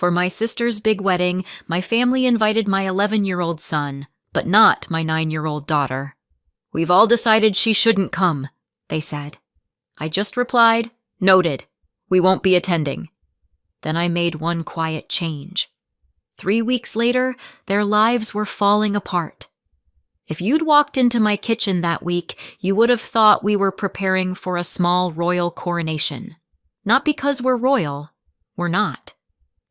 For my sister's big wedding, my family invited my 11-year-old son, but not my 9-year-old daughter. We've all decided she shouldn't come, they said. I just replied, noted. We won't be attending. Then I made one quiet change. 3 weeks later, their lives were falling apart. If you'd walked into my kitchen that week, you would have thought we were preparing for a small royal coronation. Not because we're royal. We're not.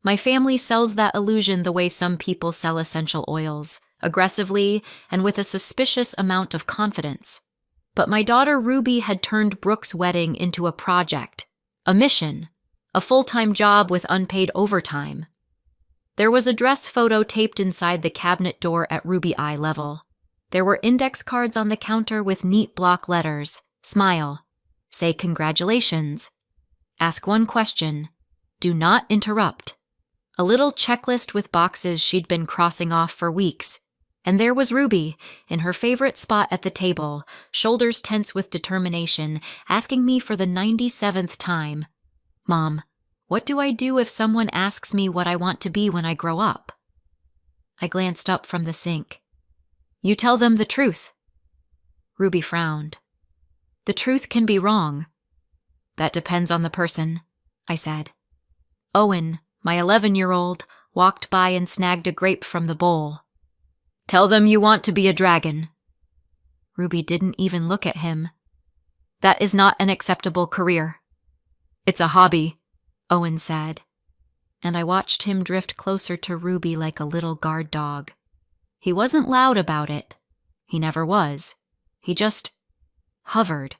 My family sells that illusion the way some people sell essential oils, aggressively and with a suspicious amount of confidence. But my daughter Ruby had turned Brooke's wedding into a project, a mission, a full-time job with unpaid overtime. There was a dress photo taped inside the cabinet door at Ruby eye level. There were index cards on the counter with neat block letters. Smile. Say congratulations. Ask one question. Do not interrupt. A little checklist with boxes she'd been crossing off for weeks. And there was Ruby, in her favorite spot at the table, shoulders tense with determination, asking me for the 97th time, Mom, what do I do if someone asks me what I want to be when I grow up? I glanced up from the sink. You tell them the truth. Ruby frowned. The truth can be wrong. That depends on the person, I said. Owen, my 11-year-old, walked by and snagged a grape from the bowl. Tell them you want to be a dragon. Ruby didn't even look at him. That is not an acceptable career. It's a hobby, Owen said, and I watched him drift closer to Ruby like a little guard dog. He wasn't loud about it. He never was. He just hovered,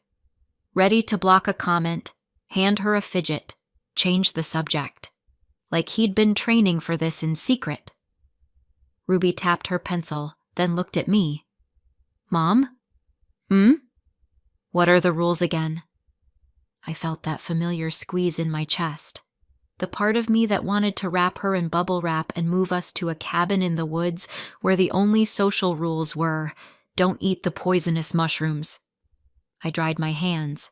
ready to block a comment, hand her a fidget, change the subject, like he'd been training for this in secret. Ruby tapped her pencil, then looked at me. Mom? What are the rules again? I felt that familiar squeeze in my chest. The part of me that wanted to wrap her in bubble wrap and move us to a cabin in the woods where the only social rules were, don't eat the poisonous mushrooms. I dried my hands.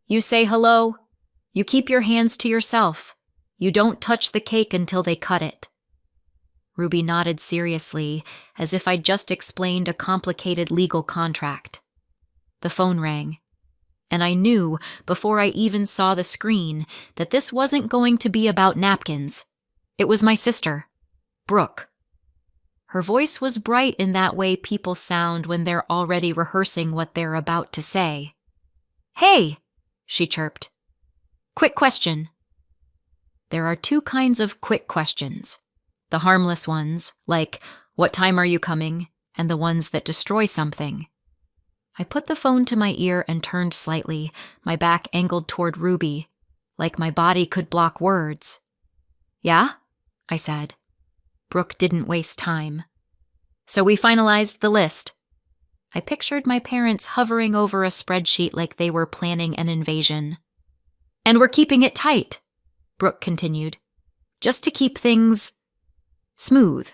You say hello. You keep your hands to yourself. You don't touch the cake until they cut it. Ruby nodded seriously, as if I'd just explained a complicated legal contract. The phone rang, and I knew, before I even saw the screen, that this wasn't going to be about napkins. It was my sister, Brooke. Her voice was bright in that way people sound when they're already rehearsing what they're about to say. Hey, she chirped. Quick question. There are two kinds of quick questions. The harmless ones, like, what time are you coming? And the ones that destroy something. I put the phone to my ear and turned slightly, my back angled toward Ruby, like my body could block words. Yeah? I said. Brooke didn't waste time. So we finalized the list. I pictured my parents hovering over a spreadsheet like they were planning an invasion. And we're keeping it tight, Brooke continued, just to keep things smooth.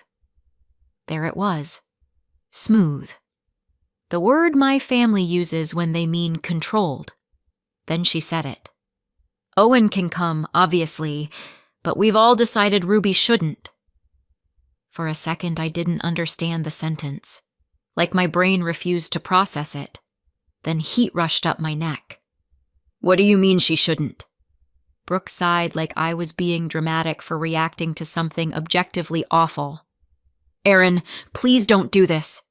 There it was. Smooth. The word my family uses when they mean controlled. Then she said it. Owen can come, obviously, but we've all decided Ruby shouldn't. For a second, I didn't understand the sentence, like my brain refused to process it. Then heat rushed up my neck. What do you mean she shouldn't? Brooke sighed like I was being dramatic for reacting to something objectively awful. Aaron, please don't do this.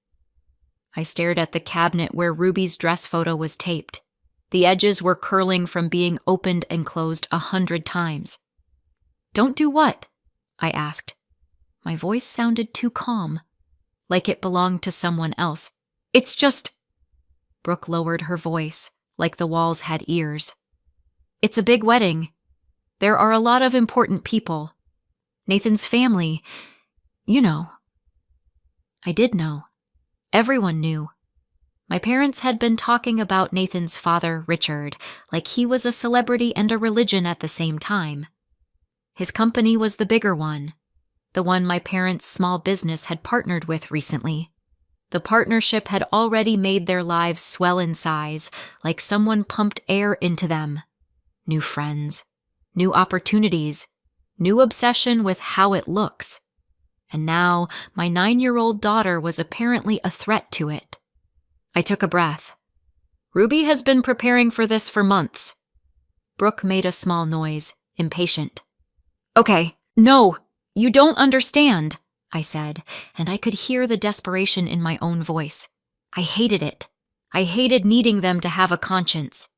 I stared at the cabinet where Ruby's dress photo was taped. The edges were curling from being opened and closed 100 times. Don't do what? I asked. My voice sounded too calm, like it belonged to someone else. It's just... Brooke lowered her voice, like the walls had ears. It's a big wedding. There are a lot of important people. Nathan's family. You know. I did know. Everyone knew. My parents had been talking about Nathan's father, Richard, like he was a celebrity and a religion at the same time. His company was the bigger one, the one my parents' small business had partnered with recently. The partnership had already made their lives swell in size, like someone pumped air into them. New friends, new opportunities, new obsession with how it looks. And now my 9-year-old daughter was apparently a threat to it. I took a breath. Ruby has been preparing for this for months. Brooke made a small noise, impatient. Okay, no, you don't understand, I said, and I could hear the desperation in my own voice. I hated it. I hated needing them to have a conscience.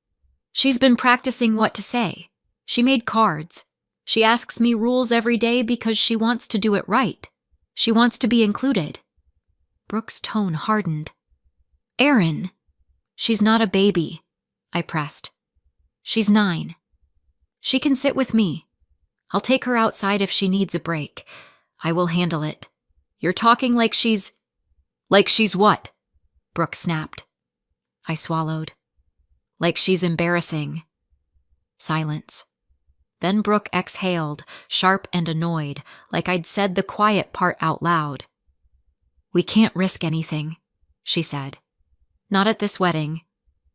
She's been practicing what to say. She made cards. She asks me rules every day because she wants to do it right. She wants to be included. Brooke's tone hardened. Erin, she's not a baby, I pressed. She's 9. She can sit with me. I'll take her outside if she needs a break. I will handle it. You're talking like she's... Like she's what? Brooke snapped. I swallowed. Like she's embarrassing. Silence. Then Brooke exhaled, sharp and annoyed, like I'd said the quiet part out loud. We can't risk anything, she said. Not at this wedding.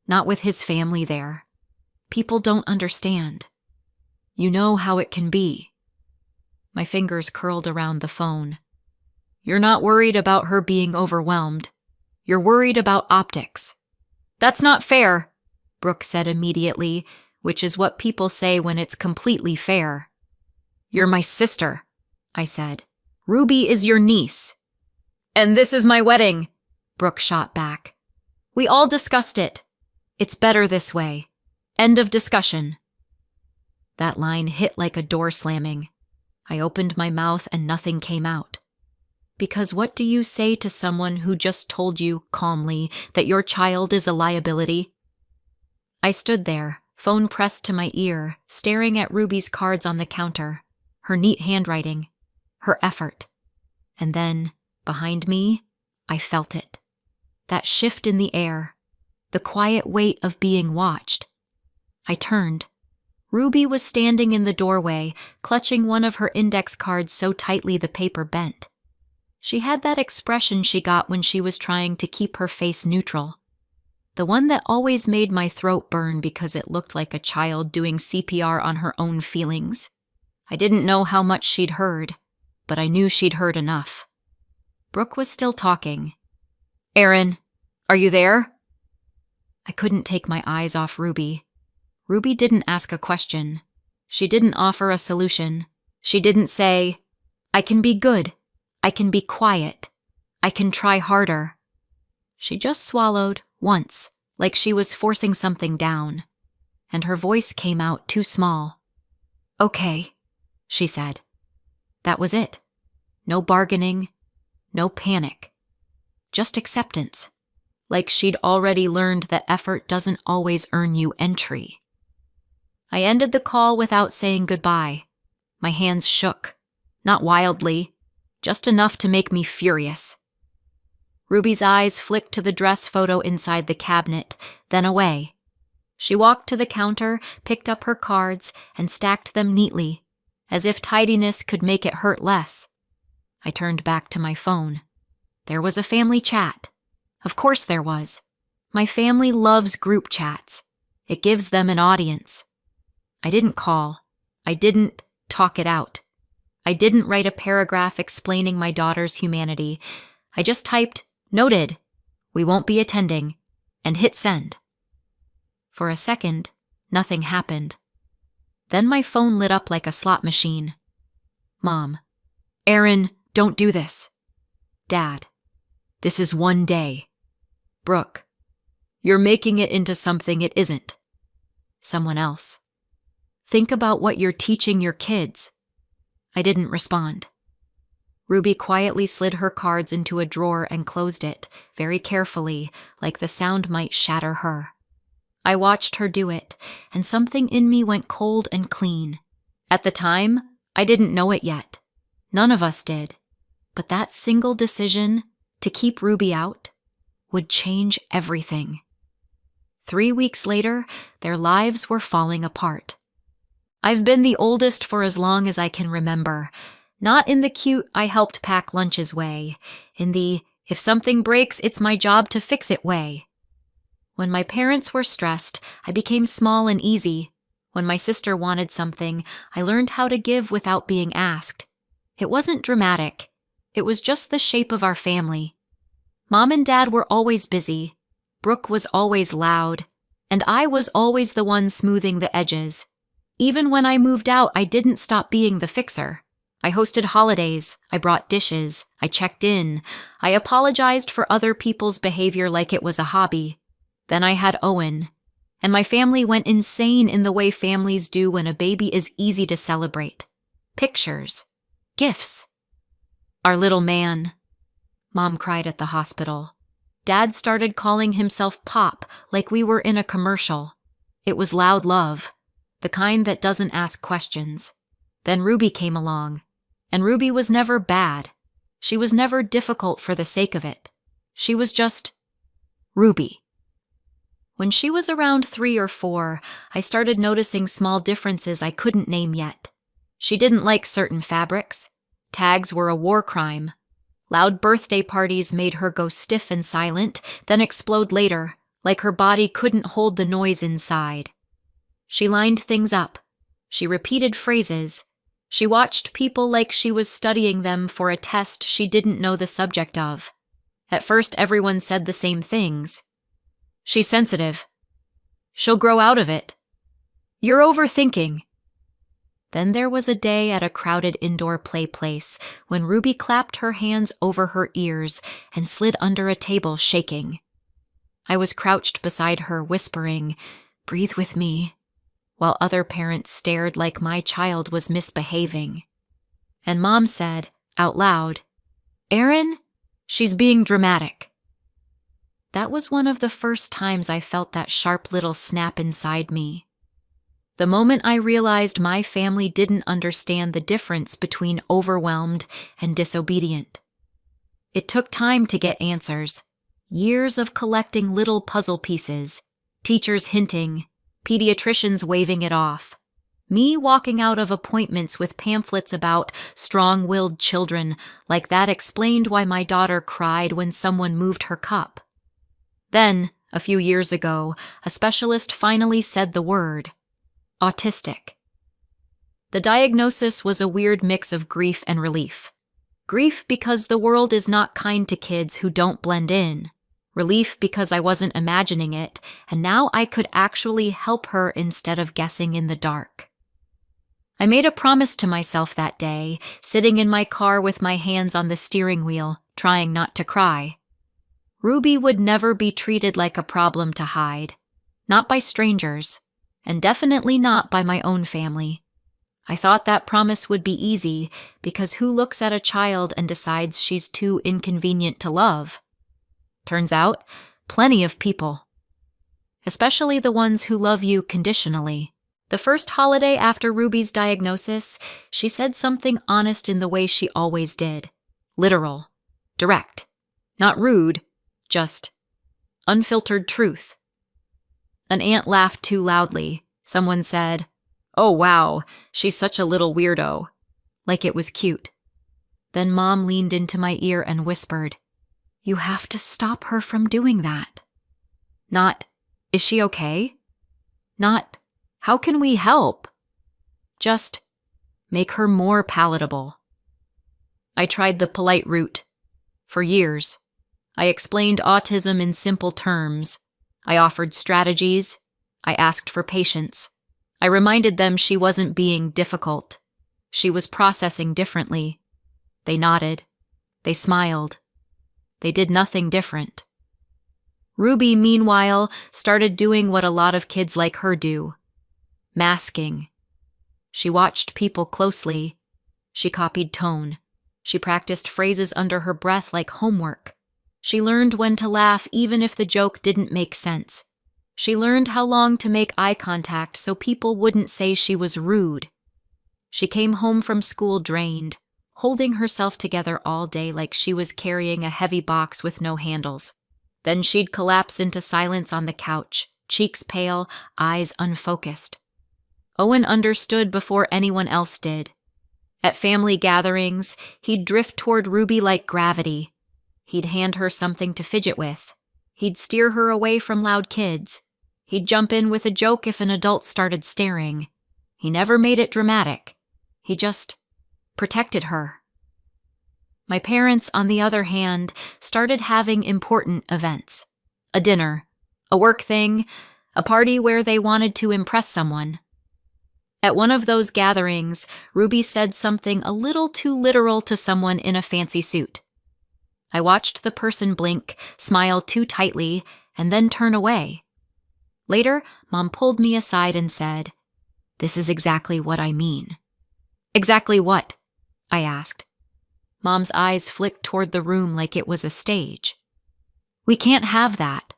Not with his family there. People don't understand. You know how it can be. My fingers curled around the phone. You're not worried about her being overwhelmed. You're worried about optics. That's not fair, Brooke said immediately, which is what people say when it's completely fair. You're my sister, I said. Ruby is your niece. And this is my wedding, Brooke shot back. We all discussed it. It's better this way. End of discussion. That line hit like a door slamming. I opened my mouth and nothing came out. Because what do you say to someone who just told you, calmly, that your child is a liability? I stood there, phone pressed to my ear, staring at Ruby's cards on the counter, her neat handwriting, her effort. And then, behind me, I felt it. That shift in the air, the quiet weight of being watched. I turned. Ruby was standing in the doorway, clutching one of her index cards so tightly the paper bent. She had that expression she got when she was trying to keep her face neutral. The one that always made my throat burn because it looked like a child doing CPR on her own feelings. I didn't know how much she'd heard, but I knew she'd heard enough. Brooke was still talking. Erin, are you there? I couldn't take my eyes off Ruby. Ruby didn't ask a question. She didn't offer a solution. She didn't say, I can be good. I can be quiet. I can try harder. She just swallowed once, like she was forcing something down, and her voice came out too small. Okay, she said. That was it. No bargaining, no panic. Just acceptance, like she'd already learned that effort doesn't always earn you entry. I ended the call without saying goodbye. My hands shook, not wildly, just enough to make me furious. Ruby's eyes flicked to the dress photo inside the cabinet, then away. She walked to the counter, picked up her cards, and stacked them neatly, as if tidiness could make it hurt less. I turned back to my phone. There was a family chat. Of course there was. My family loves group chats. It gives them an audience. I didn't call. I didn't talk it out. I didn't write a paragraph explaining my daughter's humanity. I just typed, noted, we won't be attending, and hit send. For a second, nothing happened. Then my phone lit up like a slot machine. Mom. Erin, don't do this. Dad. This is one day. Brooke. You're making it into something it isn't. Someone else. Think about what you're teaching your kids. I didn't respond. Ruby quietly slid her cards into a drawer and closed it, very carefully, like the sound might shatter her. I watched her do it, and something in me went cold and clean. At the time, I didn't know it yet. None of us did. But that single decision, to keep Ruby out, would change everything. 3 weeks later, their lives were falling apart. I've been the oldest for as long as I can remember, not in the cute I helped pack lunches way, in the if something breaks it's my job to fix it way. When my parents were stressed, I became small and easy. When my sister wanted something, I learned how to give without being asked. It wasn't dramatic. It was just the shape of our family. Mom and Dad were always busy. Brooke was always loud. And I was always the one smoothing the edges. Even when I moved out, I didn't stop being the fixer. I hosted holidays, I brought dishes, I checked in, I apologized for other people's behavior like it was a hobby. Then I had Owen. And my family went insane in the way families do when a baby is easy to celebrate. Pictures. Gifts. Our little man. Mom cried at the hospital. Dad started calling himself Pop like we were in a commercial. It was loud love, the kind that doesn't ask questions. Then Ruby came along. And Ruby was never bad. She was never difficult for the sake of it. She was just Ruby. When she was around 3 or 4, I started noticing small differences I couldn't name yet. She didn't like certain fabrics. Tags were a war crime. Loud birthday parties made her go stiff and silent, then explode later, like her body couldn't hold the noise inside. She lined things up. She repeated phrases. She watched people like she was studying them for a test she didn't know the subject of. At first, everyone said the same things. She's sensitive. She'll grow out of it. You're overthinking. Then there was a day at a crowded indoor play place when Ruby clapped her hands over her ears and slid under a table shaking. I was crouched beside her whispering, "Breathe with me," while other parents stared like my child was misbehaving. And Mom said, out loud, "Erin, she's being dramatic." That was one of the first times I felt that sharp little snap inside me. The moment I realized my family didn't understand the difference between overwhelmed and disobedient. It took time to get answers, years of collecting little puzzle pieces, teachers hinting, pediatricians waving it off, me walking out of appointments with pamphlets about strong-willed children like that explained why my daughter cried when someone moved her cup. Then, a few years ago, a specialist finally said the word. Autistic. The diagnosis was a weird mix of grief and relief. Grief because the world is not kind to kids who don't blend in. Relief because I wasn't imagining it, and now I could actually help her instead of guessing in the dark. I made a promise to myself that day, sitting in my car with my hands on the steering wheel, trying not to cry. Ruby would never be treated like a problem to hide. Not by strangers. And definitely not by my own family. I thought that promise would be easy, because who looks at a child and decides she's too inconvenient to love? Turns out, plenty of people. Especially the ones who love you conditionally. The first holiday after Ruby's diagnosis, she said something honest in the way she always did. Literal. Direct. Not rude, just unfiltered truth. An aunt laughed too loudly. Someone said, "Oh wow, she's such a little weirdo," like it was cute. Then Mom leaned into my ear and whispered, "You have to stop her from doing that." Not, "Is she okay?" Not, "How can we help?" Just, make her more palatable. I tried the polite route. For years, I explained autism in simple terms. I offered strategies. I asked for patience. I reminded them she wasn't being difficult. She was processing differently. They nodded. They smiled. They did nothing different. Ruby, meanwhile, started doing what a lot of kids like her do. Masking. She watched people closely. She copied tone. She practiced phrases under her breath like homework. She learned when to laugh even if the joke didn't make sense. She learned how long to make eye contact so people wouldn't say she was rude. She came home from school drained, holding herself together all day like she was carrying a heavy box with no handles. Then she'd collapse into silence on the couch, cheeks pale, eyes unfocused. Owen understood before anyone else did. At family gatherings, he'd drift toward Ruby like gravity. He'd hand her something to fidget with. He'd steer her away from loud kids. He'd jump in with a joke if an adult started staring. He never made it dramatic. He just protected her. My parents, on the other hand, started having important events. A dinner, a work thing, a party where they wanted to impress someone. At one of those gatherings, Ruby said something a little too literal to someone in a fancy suit. I watched the person blink, smile too tightly, and then turn away. Later, Mom pulled me aside and said, "This is exactly what I mean." "Exactly what?" I asked. Mom's eyes flicked toward the room like it was a stage. "We can't have that."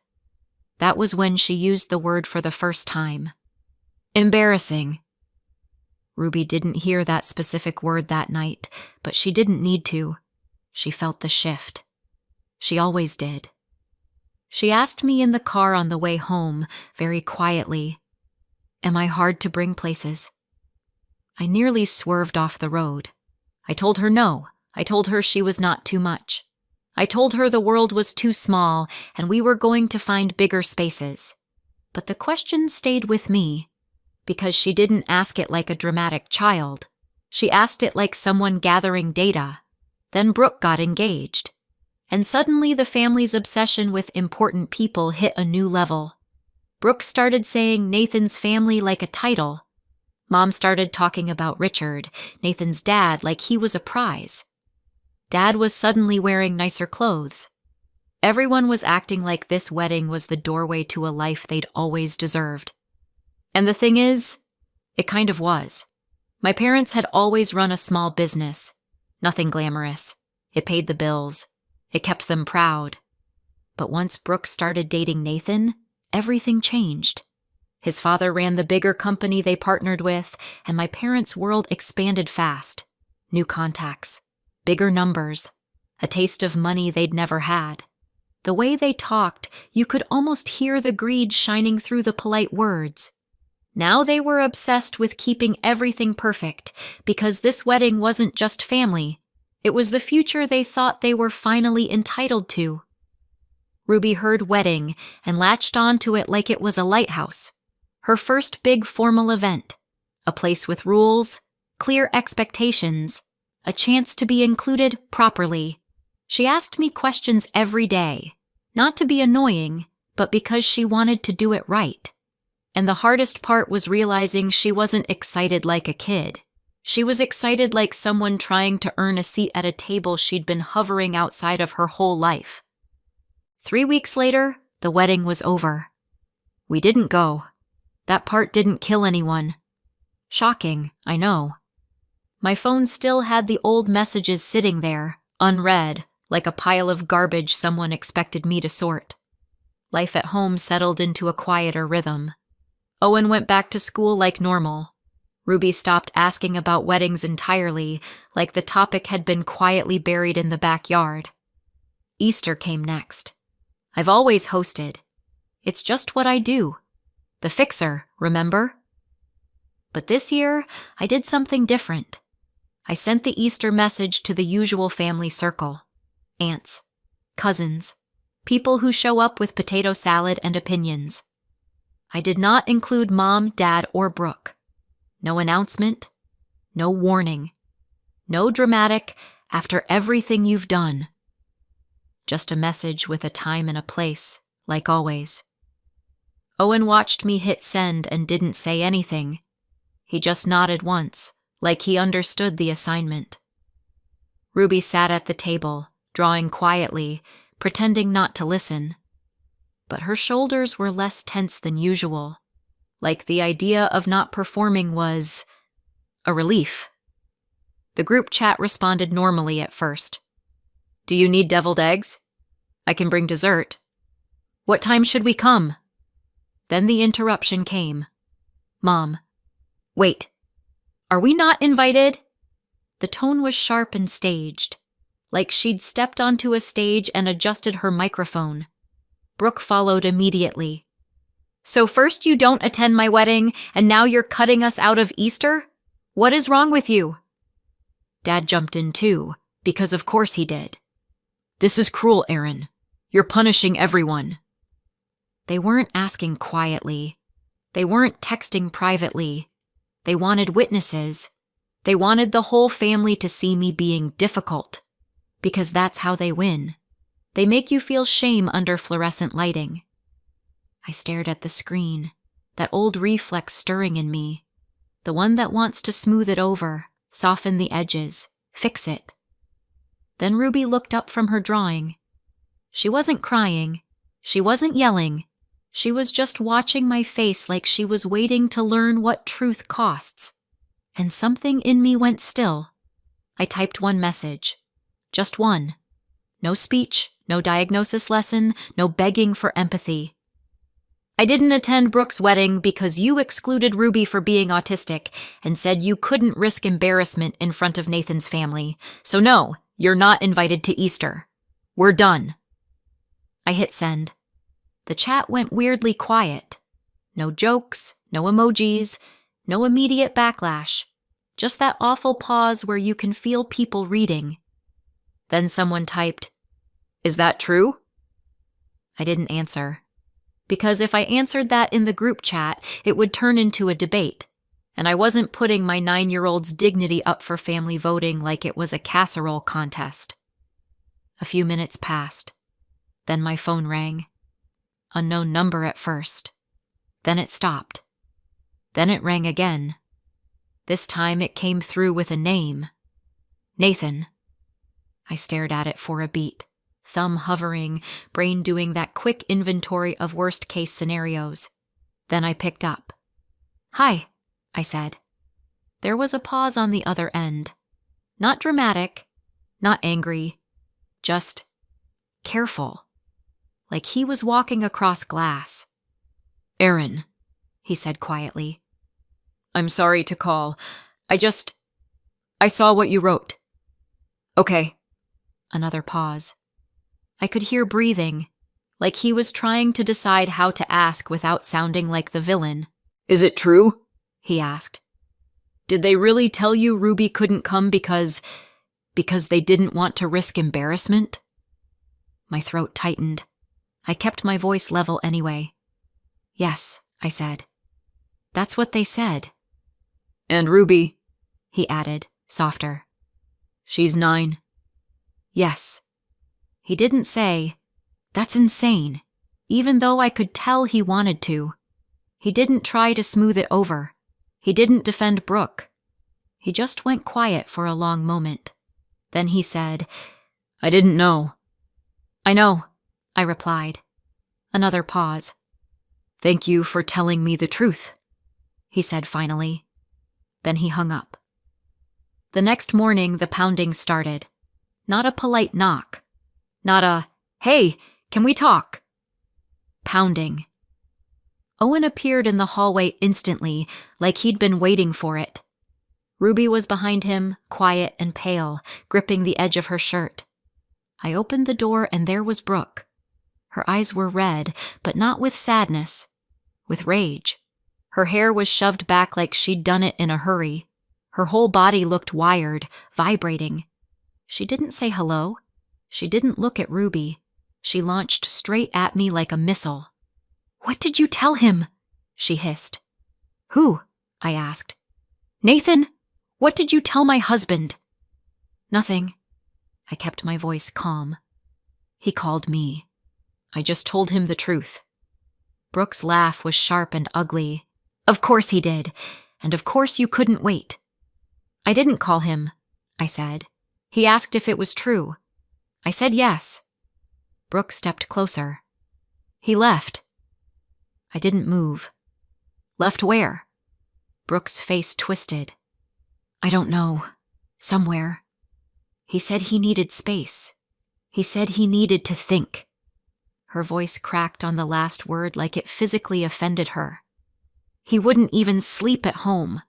That was when she used the word for the first time. "Embarrassing." Ruby didn't hear that specific word that night, but she didn't need to. She felt the shift. She always did. She asked me in the car on the way home, very quietly, "Am I hard to bring places?" I nearly swerved off the road. I told her no. I told her she was not too much. I told her the world was too small and we were going to find bigger spaces. But the question stayed with me, because she didn't ask it like a dramatic child. She asked it like someone gathering data. Then Brooke got engaged. And suddenly the family's obsession with important people hit a new level. Brooke started saying Nathan's family like a title. Mom started talking about Richard, Nathan's dad, like he was a prize. Dad was suddenly wearing nicer clothes. Everyone was acting like this wedding was the doorway to a life they'd always deserved. And the thing is, it kind of was. My parents had always run a small business. Nothing glamorous. It paid the bills. It kept them proud. But once Brooke started dating Nathan, everything changed. His father ran the bigger company they partnered with, and my parents' world expanded fast. New contacts, bigger numbers, a taste of money they'd never had. The way they talked, you could almost hear the greed shining through the polite words. Now they were obsessed with keeping everything perfect, because this wedding wasn't just family. It was the future they thought they were finally entitled to. Ruby heard wedding and latched onto it like it was a lighthouse. Her first big formal event. A place with rules, clear expectations, a chance to be included properly. She asked me questions every day, not to be annoying, but because she wanted to do it right. And the hardest part was realizing she wasn't excited like a kid. She was excited like someone trying to earn a seat at a table she'd been hovering outside of her whole life. 3 weeks later, the wedding was over. We didn't go. That part didn't kill anyone. Shocking, I know. My phone still had the old messages sitting there, unread, like a pile of garbage someone expected me to sort. Life at home settled into a quieter rhythm. Owen went back to school like normal. Ruby stopped asking about weddings entirely, like the topic had been quietly buried in the backyard. Easter came next. I've always hosted. It's just what I do. The fixer, remember? But this year, I did something different. I sent the Easter message to the usual family circle. Aunts, cousins, people who show up with potato salad and opinions. I did not include Mom, Dad, or Brooke. No announcement, no warning, no dramatic, "after everything you've done." Just a message with a time and a place, like always. Owen watched me hit send and didn't say anything. He just nodded once, like he understood the assignment. Ruby sat at the table, drawing quietly, pretending not to listen. But her shoulders were less tense than usual, like the idea of not performing was a relief. The group chat responded normally at first. "Do you need deviled eggs? I can bring dessert. What time should we come?" Then the interruption came. "Mom, wait. Are we not invited?" The tone was sharp and staged, like she'd stepped onto a stage and adjusted her microphone. Brooke followed immediately. "So first you don't attend my wedding, and now you're cutting us out of Easter? What is wrong with you?" Dad jumped in too, because of course he did. "This is cruel, Aaron. You're punishing everyone." They weren't asking quietly. They weren't texting privately. They wanted witnesses. They wanted the whole family to see me being difficult. Because that's how they win. They make you feel shame under fluorescent lighting. I stared at the screen, that old reflex stirring in me, the one that wants to smooth it over, soften the edges, fix it. Then Ruby looked up from her drawing. She wasn't crying. She wasn't yelling. She was just watching my face like she was waiting to learn what truth costs. And something in me went still. I typed one message. Just one. No speech, no diagnosis lesson, no begging for empathy. I didn't attend Brooke's wedding because you excluded Ruby for being autistic and said you couldn't risk embarrassment in front of Nathan's family. So no, you're not invited to Easter. We're done. I hit send. The chat went weirdly quiet. No jokes, no emojis, no immediate backlash. Just that awful pause where you can feel people reading. Then someone typed, "Is that true?" I didn't answer. Because if I answered that in the group chat, it would turn into a debate. And I wasn't putting my 9-year-old's dignity up for family voting like it was a casserole contest. A few minutes passed. Then my phone rang. Unknown number at first. Then it stopped. Then it rang again. This time it came through with a name. Nathan. I stared at it for a beat, thumb hovering, brain doing that quick inventory of worst-case scenarios. Then I picked up. "Hi," I said. There was a pause on the other end. Not dramatic, not angry, just careful. Like he was walking across glass. "Aaron," he said quietly. "I'm sorry to call. I saw what you wrote." "Okay." Another pause. I could hear breathing, like he was trying to decide how to ask without sounding like the villain. "Is it true?" he asked. "Did they really tell you Ruby couldn't come because they didn't want to risk embarrassment?" My throat tightened. I kept my voice level anyway. "Yes," I said. "That's what they said." "And Ruby," he added, softer. "She's 9. "Yes." He didn't say, "That's insane," even though I could tell he wanted to. He didn't try to smooth it over. He didn't defend Brooke. He just went quiet for a long moment. Then he said, "I didn't know." "I know," I replied. Another pause. "Thank you for telling me the truth," he said finally. Then he hung up. The next morning, the pounding started. Not a polite knock. Not a, "Hey, can we talk?" Pounding. Owen appeared in the hallway instantly, like he'd been waiting for it. Ruby was behind him, quiet and pale, gripping the edge of her shirt. I opened the door and there was Brooke. Her eyes were red, but not with sadness, with rage. Her hair was shoved back like she'd done it in a hurry. Her whole body looked wired, vibrating. She didn't say hello. She didn't look at Ruby. She launched straight at me like a missile. "What did you tell him?" she hissed. "Who?" I asked. "Nathan, what did you tell my husband?" "Nothing." I kept my voice calm. "He called me. I just told him the truth." Brooke's laugh was sharp and ugly. "Of course he did. And of course you couldn't wait." "I didn't call him," I said. "He asked if it was true. I said yes." Brooke stepped closer. "He left." I didn't move. "Left where?" Brooke's face twisted. "I don't know. Somewhere. He said he needed space. He said he needed to think." Her voice cracked on the last word like it physically offended her. "He wouldn't even sleep at home."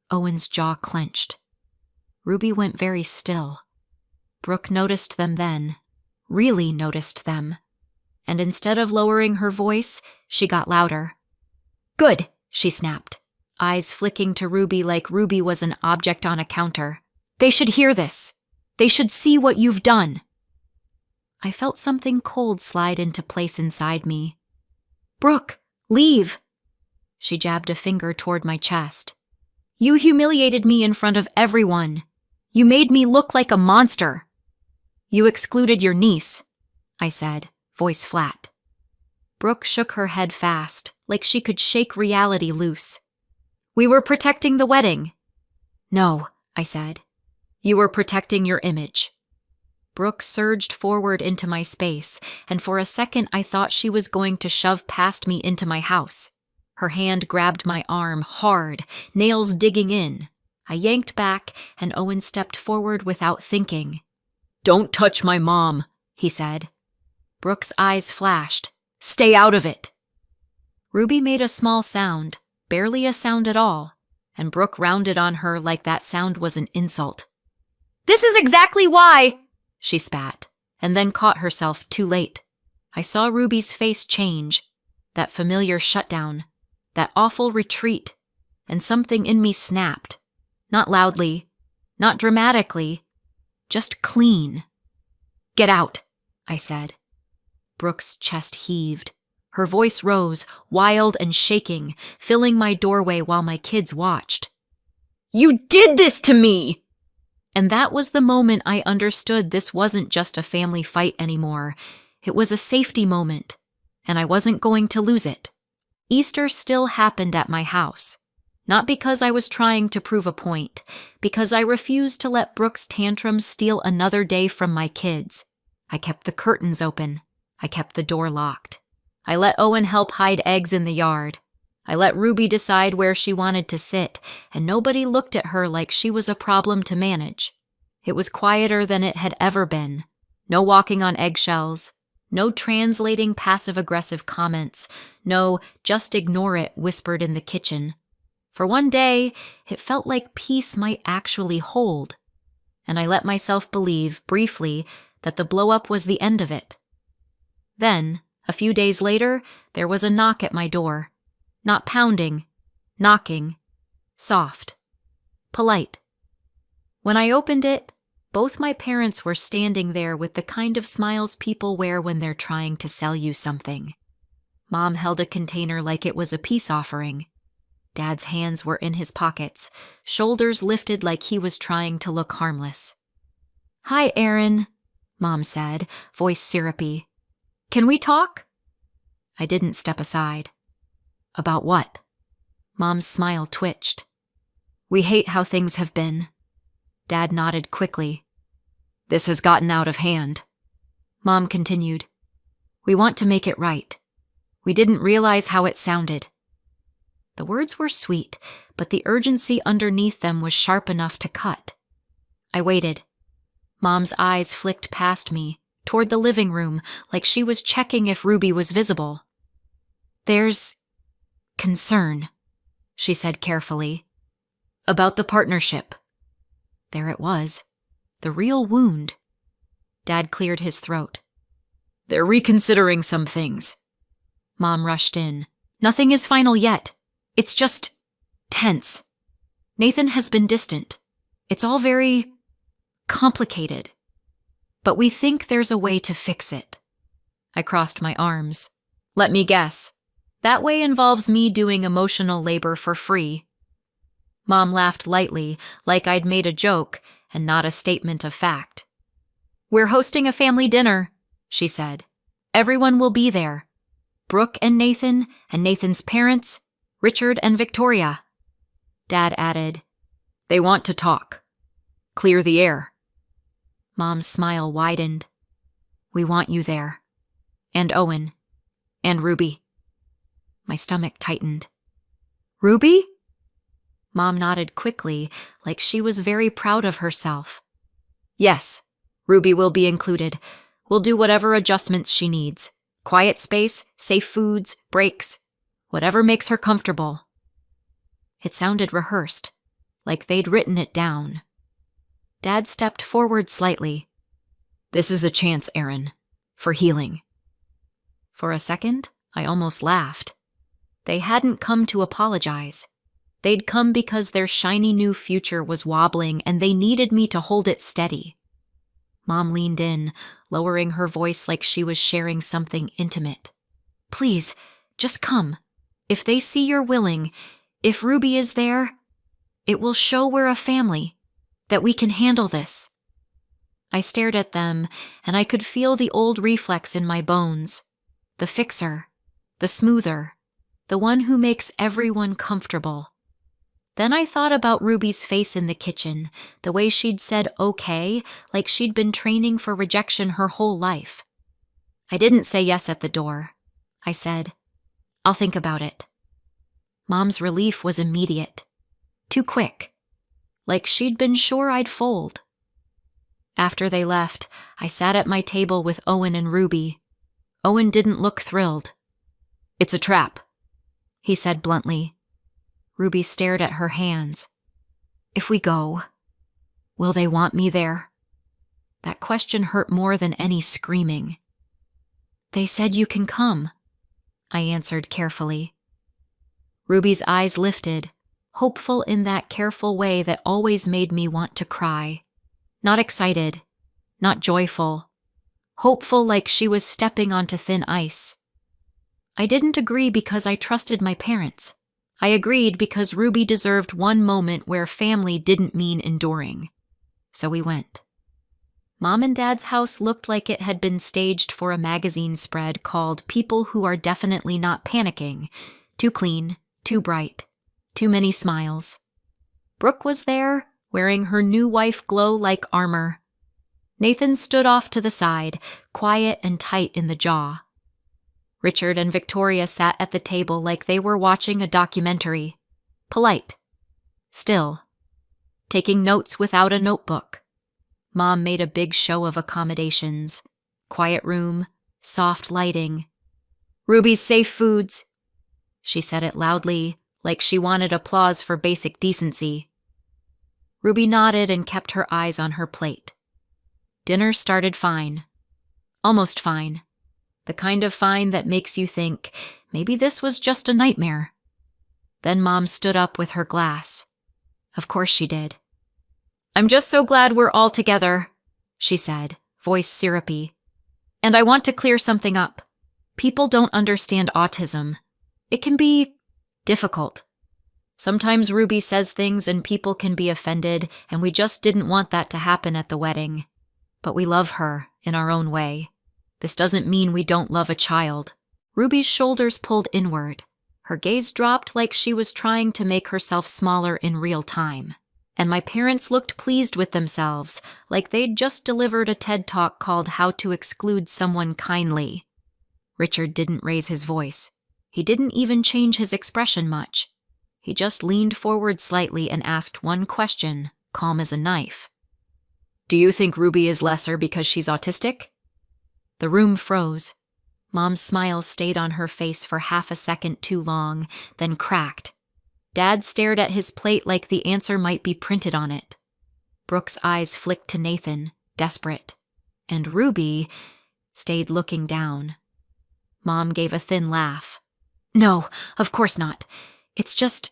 Owen's jaw clenched. Ruby went very still. Brooke noticed them then, really noticed them. And instead of lowering her voice, she got louder. "Good," she snapped, eyes flicking to Ruby like Ruby was an object on a counter. "They should hear this. They should see what you've done." I felt something cold slide into place inside me. Brooke, leave! She jabbed a finger toward my chest. You humiliated me in front of everyone. You made me look like a monster. You excluded your niece, I said, voice flat. Brooke shook her head fast, like she could shake reality loose. We were protecting the wedding. No, I said. You were protecting your image. Brooke surged forward into my space, and for a second I thought she was going to shove past me into my house. Her hand grabbed my arm hard, nails digging in. I yanked back, and Owen stepped forward without thinking. Don't touch my mom, he said. Brooke's eyes flashed. Stay out of it. Ruby made a small sound, barely a sound at all, and Brooke rounded on her like that sound was an insult. This is exactly why, she spat, and then caught herself too late. I saw Ruby's face change, that familiar shutdown, that awful retreat, and something in me snapped. Not loudly, not dramatically, just clean. Get out, I said. Brooke's chest heaved. Her voice rose, wild and shaking, filling my doorway while my kids watched. You did this to me! And that was the moment I understood this wasn't just a family fight anymore. It was a safety moment, and I wasn't going to lose it. Easter still happened at my house. Not because I was trying to prove a point, because I refused to let Brooke's tantrums steal another day from my kids. I kept the curtains open. I kept the door locked. I let Owen help hide eggs in the yard. I let Ruby decide where she wanted to sit, and nobody looked at her like she was a problem to manage. It was quieter than it had ever been. No walking on eggshells. No translating passive-aggressive comments. No, just ignore it whispered in the kitchen. For one day, it felt like peace might actually hold. And I let myself believe, briefly, that the blow-up was the end of it. Then, a few days later, there was a knock at my door. Not pounding, knocking, soft, polite. When I opened it, both my parents were standing there with the kind of smiles people wear when they're trying to sell you something. Mom held a container like it was a peace offering. Dad's hands were in his pockets, shoulders lifted like he was trying to look harmless. Hi, Aaron, Mom said, voice syrupy. Can we talk? I didn't step aside. About what? Mom's smile twitched. We hate how things have been. Dad nodded quickly. This has gotten out of hand. Mom continued. We want to make it right. We didn't realize how it sounded. The words were sweet, but the urgency underneath them was sharp enough to cut. I waited. Mom's eyes flicked past me, toward the living room, like she was checking if Ruby was visible. There's concern, she said carefully. About the partnership. There it was. The real wound. Dad cleared his throat. They're reconsidering some things. Mom rushed in. Nothing is final yet. It's just tense. Nathan has been distant. It's all very complicated. But we think there's a way to fix it. I crossed my arms. Let me guess. That way involves me doing emotional labor for free. Mom laughed lightly, like I'd made a joke and not a statement of fact. We're hosting a family dinner, she said. Everyone will be there. Brooke and Nathan's parents, Richard and Victoria. Dad added, They want to talk. Clear the air. Mom's smile widened. We want you there. And Owen. And Ruby. My stomach tightened. Ruby? Mom nodded quickly, like she was very proud of herself. Yes, Ruby will be included. We'll do whatever adjustments she needs. Quiet space, safe foods, breaks. Whatever makes her comfortable. It sounded rehearsed, like they'd written it down. Dad stepped forward slightly. This is a chance, Aaron, for healing. For a second, I almost laughed. They hadn't come to apologize. They'd come because their shiny new future was wobbling and they needed me to hold it steady. Mom leaned in, lowering her voice like she was sharing something intimate. Please, Just come. If they see you're willing, if Ruby is there, it will show we're a family, that we can handle this." I stared at them, and I could feel the old reflex in my bones. The fixer, the smoother, the one who makes everyone comfortable. Then I thought about Ruby's face in the kitchen, the way she'd said okay, like she'd been training for rejection her whole life. I didn't say yes at the door. I said, "I'll think about it." Mom's relief was immediate. Too quick. Like she'd been sure I'd fold. After they left, I sat at my table with Owen and Ruby. Owen didn't look thrilled. "It's a trap," he said bluntly. Ruby stared at her hands. "If we go, will they want me there?" That question hurt more than any screaming. "They said you can come," I answered carefully. Ruby's eyes lifted, hopeful in that careful way that always made me want to cry. Not excited, not joyful. Hopeful like she was stepping onto thin ice. I didn't agree because I trusted my parents. I agreed because Ruby deserved one moment where family didn't mean enduring. So we went. Mom and Dad's house looked like it had been staged for a magazine spread called People Who Are Definitely Not Panicking. Too clean, too bright, too many smiles. Brooke was there, wearing her new wife glow like armor. Nathan stood off to the side, quiet and tight in the jaw. Richard and Victoria sat at the table like they were watching a documentary. Polite. Still. Taking notes without a notebook. Mom made a big show of accommodations. Quiet room, soft lighting. "Ruby's safe foods." She said it loudly, like she wanted applause for basic decency. Ruby nodded and kept her eyes on her plate. Dinner started fine. Almost fine. The kind of fine that makes you think, maybe this was just a nightmare. Then Mom stood up with her glass. Of course she did. "I'm just so glad we're all together," she said, voice syrupy. "And I want to clear something up. People don't understand autism. It can be difficult. Sometimes Ruby says things and people can be offended, and we just didn't want that to happen at the wedding. But we love her in our own way. This doesn't mean we don't love a child." Ruby's shoulders pulled inward. Her gaze dropped like she was trying to make herself smaller in real time. And my parents looked pleased with themselves, like they'd just delivered a TED Talk called How to Exclude Someone Kindly. Richard didn't raise his voice. He didn't even change his expression much. He just leaned forward slightly and asked one question, calm as a knife. "Do you think Ruby is lesser because she's autistic?" The room froze. Mom's smile stayed on her face for half a second too long, then cracked. Dad stared at his plate like the answer might be printed on it. Brooke's eyes flicked to Nathan, desperate. And Ruby stayed looking down. Mom gave a thin laugh. "No, of course not. It's just,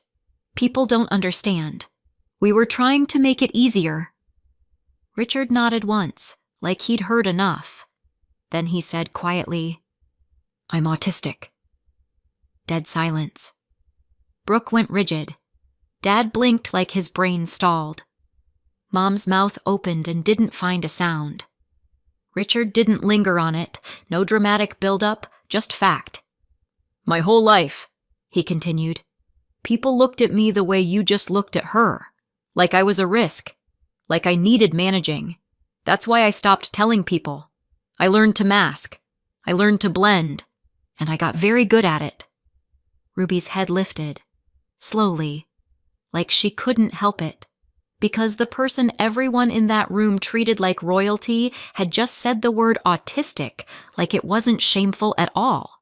people don't understand. We were trying to make it easier." Richard nodded once, like he'd heard enough. Then he said quietly, "I'm autistic." Dead silence. Brooke went rigid. Dad blinked like his brain stalled. Mom's mouth opened and didn't find a sound. Richard didn't linger on it, no dramatic build-up, just fact. "My whole life," he continued, "people looked at me the way you just looked at her, like I was a risk, like I needed managing. That's why I stopped telling people. I learned to mask. I learned to blend. And I got very good at it." Ruby's head lifted, slowly, like she couldn't help it, because the person everyone in that room treated like royalty had just said the word autistic, like it wasn't shameful at all.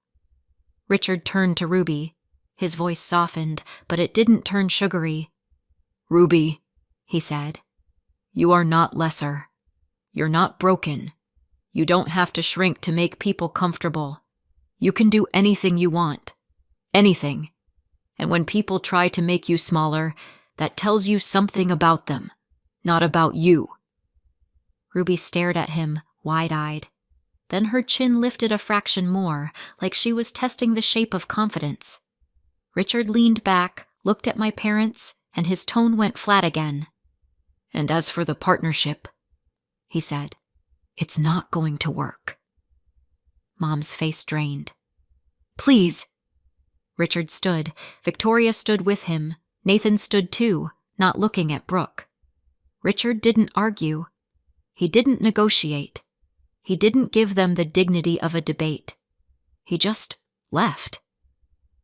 Richard turned to Ruby. His voice softened, but it didn't turn sugary. "Ruby," he said, "you are not lesser. You're not broken. You don't have to shrink to make people comfortable. You can do anything you want. Anything. And when people try to make you smaller, that tells you something about them, not about you." Ruby stared at him, wide-eyed. Then her chin lifted a fraction more, like she was testing the shape of confidence. Richard leaned back, looked at my parents, and his tone went flat again. "And as for the partnership," he said, "it's not going to work." Mom's face drained. "Please." Richard stood. Victoria stood with him. Nathan stood too, not looking at Brooke. Richard didn't argue. He didn't negotiate. He didn't give them the dignity of a debate. He just left.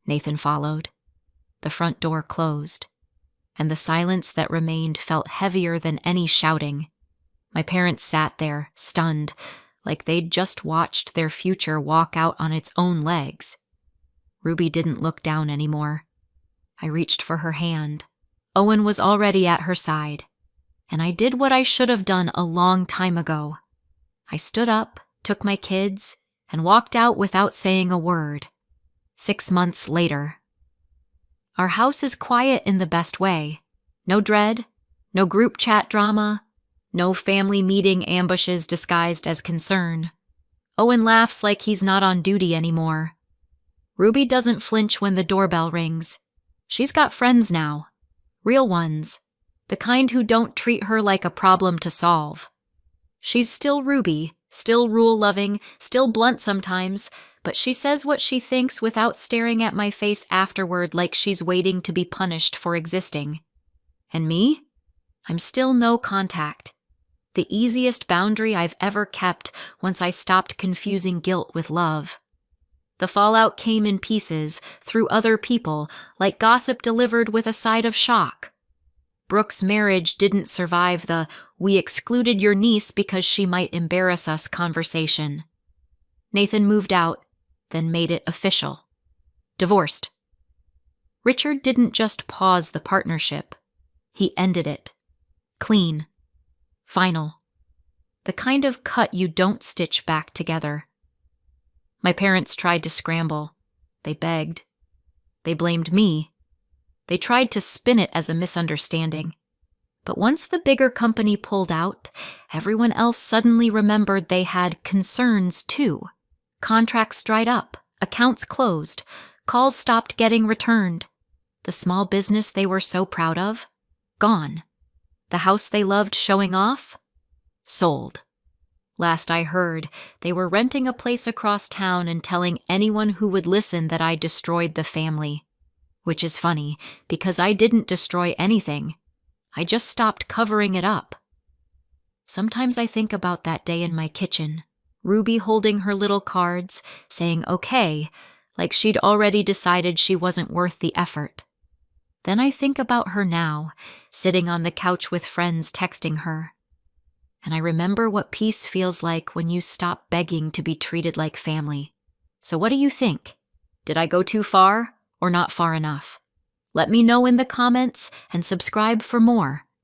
Nathan followed. The front door closed, and the silence that remained felt heavier than any shouting. My parents sat there, stunned, like they'd just watched their future walk out on its own legs. Ruby didn't look down anymore. I reached for her hand. Owen was already at her side, and I did what I should have done a long time ago. I stood up, took my kids, and walked out without saying a word. 6 months later. Our house is quiet in the best way. No dread, no group chat drama, no family meeting ambushes disguised as concern. Owen laughs like he's not on duty anymore. Ruby doesn't flinch when the doorbell rings. She's got friends now. Real ones. The kind who don't treat her like a problem to solve. She's still Ruby, still rule-loving, still blunt sometimes, but she says what she thinks without staring at my face afterward like she's waiting to be punished for existing. And me? I'm still no contact. The easiest boundary I've ever kept once I stopped confusing guilt with love. The fallout came in pieces, through other people, like gossip delivered with a side of shock. Brooke's marriage didn't survive the "we excluded your niece because she might embarrass us" conversation. Nathan moved out, then made it official. Divorced. Richard didn't just pause the partnership. He ended it. Clean. Final. The kind of cut you don't stitch back together. My parents tried to scramble. They begged. They blamed me. They tried to spin it as a misunderstanding. But once the bigger company pulled out, everyone else suddenly remembered they had concerns too. Contracts dried up, accounts closed, calls stopped getting returned. The small business they were so proud of, gone. The house they loved showing off, sold. Last I heard, they were renting a place across town and telling anyone who would listen that I destroyed the family. Which is funny, because I didn't destroy anything. I just stopped covering it up. Sometimes I think about that day in my kitchen, Ruby holding her little cards, saying okay, like she'd already decided she wasn't worth the effort. Then I think about her now, sitting on the couch with friends texting her. And I remember what peace feels like when you stop begging to be treated like family. So what do you think? Did I go too far or not far enough? Let me know in the comments and subscribe for more.